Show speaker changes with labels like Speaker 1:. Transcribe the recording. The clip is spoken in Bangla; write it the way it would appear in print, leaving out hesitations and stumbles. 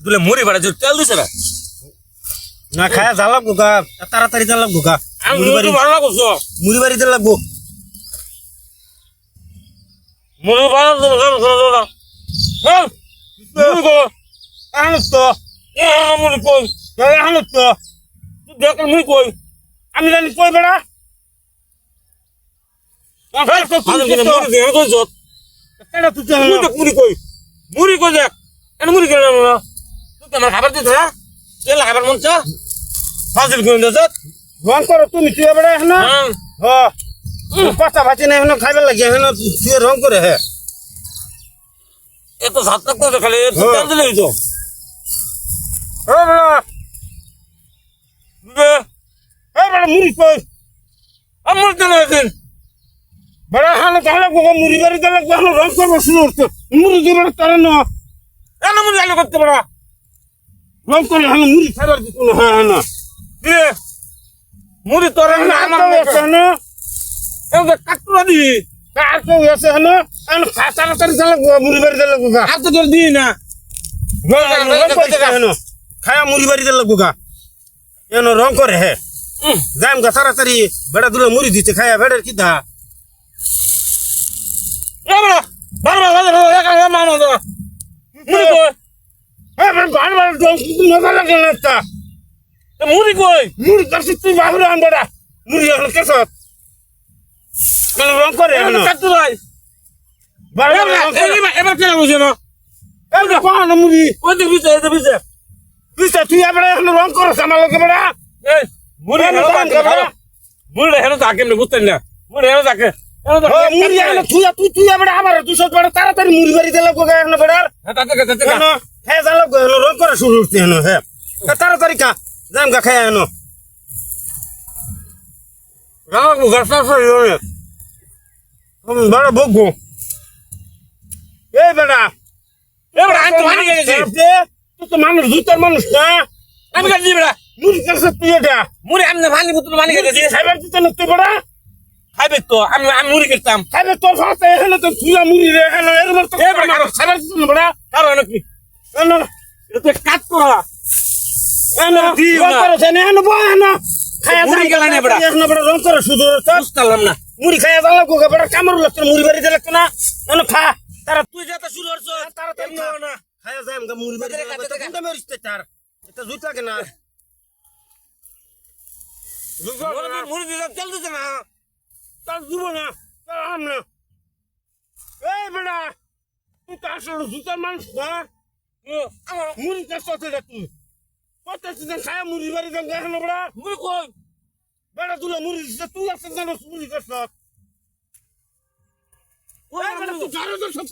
Speaker 1: দুলে মুড়ি বাড়া তেল দিছে না
Speaker 2: না খায়া যা লাগবো গা তাড়াতাড়ি যা লাগবো গা
Speaker 1: মুড়ি ভালো লাগছো
Speaker 2: মুড়ি বাড়িতে লাগবো
Speaker 1: মুড়ি ভালো
Speaker 2: আনস তো
Speaker 1: মুড়ি কই
Speaker 2: আনস তো
Speaker 1: তুই দেখ মুড়ি কই
Speaker 2: আমি জানি কই বেড়া
Speaker 1: মুড়ি কই দেখ মুড়ি কেন তুই আমার খাবার দিত না তেল খাবার মন চা ফাজিল করে দিত
Speaker 2: রং করো তুমি তুই বেড়া এখন পাতা ভাজি না এখন খাইবার লাগে এখন তুই রং করে হে
Speaker 1: এত সাত টাকা খালি তেল দিলে তো
Speaker 2: ও বেড়া মুড়ি কই
Speaker 1: আমার তেল আছে
Speaker 2: বেড়া হালে তাহলে মুড়ি বাড়িতে লাগবে এখন রং করবো শুরু করতে মুড়ি দিবে তারা না
Speaker 1: কেন মুড়ি আলু করতে পারা
Speaker 2: রং করে এখন মুড়ি খাইবার দিত না হ্যাঁ হ্যাঁ না
Speaker 1: মুড়ি তোর কাটুরা দি
Speaker 2: কার কেউ আছে হ্যাঁ তাড়াতাড়ি চালাবো মুড়ি বাড়িতে লাগবো গা
Speaker 1: আর তো তোর দি না
Speaker 2: খায়া মুড়ি বাড়িতে লাগবো গা এন রং করে হে যাইম গা তাড়াতাড়ি বেড়া দুলে মুড়ি দিতে খায়া বেড়ার কি দা মজা লাগে না একটা
Speaker 1: মুড়ি কই
Speaker 2: মুড়ি কাছে তুই বাবুরে আন বেড়া মুড়ি এখন কেসত রং করে এখন
Speaker 1: কাটুরাই এবার কেন বুঝে না
Speaker 2: মুড়ি
Speaker 1: ওই যে বিছে
Speaker 2: তুই এবার এখন রং করছ আমার লোকে বেড়া
Speaker 1: মুড়ি মুড়ি হেন থাকে বুঝতেন না মুড়ি হেন থাকে
Speaker 2: মুড়ি এখন তুই এবার আবার তুই সব বেড়া তাড়াতাড়ি মুড়ি বাড়িতে লাগবো গা এখন বেড়ার হ্যাঁ যা লাগবো এখন রং করা শুরু হচ্ছে এখন হ্যাঁ তাড়াতাড়ি খা যাম গা খায় এখন বেড়া বকবো এই বেড়া তুই তো মানুষ দুটার মানুষ না
Speaker 1: আমি কাটি বেড়া
Speaker 2: মুড়ি কাছে তুই এটা
Speaker 1: মুড়ি আমি পানি বোতল পানি খেতে
Speaker 2: খাইবার দিতে না তুই বেড়া
Speaker 1: খাইবে তো আমি মুড়ি খেতাম
Speaker 2: খাইবে তোর ফাঁসে এখানে তো তুই মুড়ি রে এখানে এরকম তো খাইবার দিতে না বেড়া
Speaker 1: কারণ কি এটা তো কাট করা
Speaker 2: মুড়ি খাইয়া যাওয়া গো বেড়া কামড় লাগতো মুড়ি বাড়িতে লাগতো না খা তারা
Speaker 1: তুই যেটা শুরু করছ
Speaker 2: তাড়াতাড়ি না খাইয়া যাই আমগা মুড়ি বাড়িতে কোনটা মেরিস্তে তার এটা জুত লাগে না
Speaker 1: মুড়ি দিতে তেল দিতে না
Speaker 2: তার দিব না তার আম না এই বেড়া তুই তো আসলে জুতার মানুষ না
Speaker 1: আমার
Speaker 2: মুড়ি কাছে তুই কত খায়া মুড়ি বাড়ি যাঙ্গা এখন বেড়া
Speaker 1: মুড়ি কই
Speaker 2: বেড়া তুলে মুড়ি দিচ্ছে তুই আসলে জানো মুড়ি কাছে তুই জানো তো সব